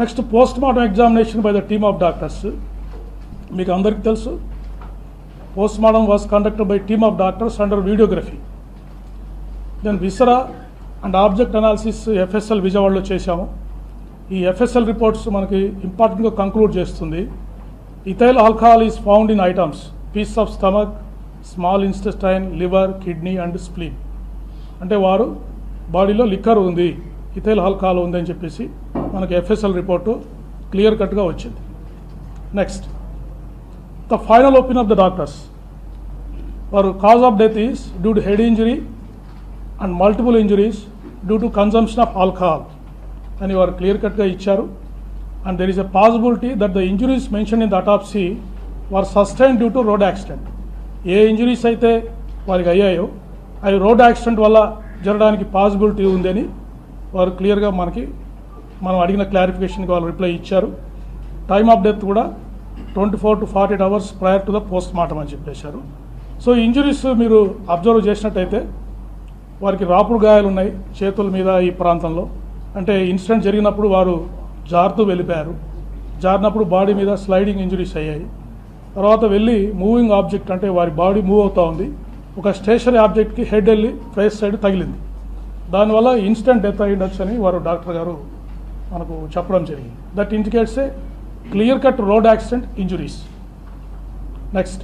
Next post mortem examination by the team of doctors. మీకు అందరికీ తెలుసు, post mortem was conducted by team of doctors under videography. Then viscera and object analysis FSL విజయవాడలో చేశాము. ఈ FSL reports మనకి ఇంపార్టెంట్గా conclude చేస్తుంది. Ethyl alcohol is found in items piece of stomach, small intestine, liver, kidney and spleen. అంటే వారు బాడీలో liquor ఉంది, ఇథైల్ ఆల్కహాల్ ఉంది అని చెప్పేసి మనకి ఎఫ్ఎస్ఎల్ రిపోర్టు క్లియర్ కట్గా వచ్చింది. Next the final opinion of the doctors. వారు cause of death is due to head injury and multiple injuries due to consumption of alcohol అని వారు క్లియర్ కట్గా ఇచ్చారు. And there is a possibility that the injuries mention in the autopsy were sustain due to road accident. ఏ injuries అయితే వారికి అయ్యాయో అవి road accident వల్ల జరగడానికి పాసిబిలిటీ ఉందని వారు క్లియర్గా మనం అడిగిన క్లారిఫికేషన్కి వాళ్ళు రిప్లై ఇచ్చారు. టైమ్ ఆఫ్ డెత్ కూడా 24 to 48 hours prior to the post mortem అని చెప్పేశారు. సో ఇంజరీస్ మీరు అబ్జర్వ్ చేసినట్టయితే వారికి రాపుడు గాయాలు ఉన్నాయి చేతుల మీద, ఈ ప్రాంతంలో. అంటే ఇన్సిడెంట్ జరిగినప్పుడు వారు జారుతూ వెళ్ళిపోయారు. జారినప్పుడు బాడీ మీద స్లైడింగ్ ఇంజరీస్ అయ్యాయి. తర్వాత వెళ్ళి మూవింగ్ ఆబ్జెక్ట్, అంటే వారి బాడీ మూవ్ అవుతూ ఉంది, ఒక స్టేషనరీ ఆబ్జెక్ట్కి హెడ్ వెళ్ళి ఫేస్ సైడ్ తగిలింది. దానివల్ల ఇన్స్టెంట్ డెత్ అయి ఉండొచ్చు అని వారు డాక్టర్ గారు మనకు చెప్పడం జరిగింది. That indicates a clear cut road accident injuries. Next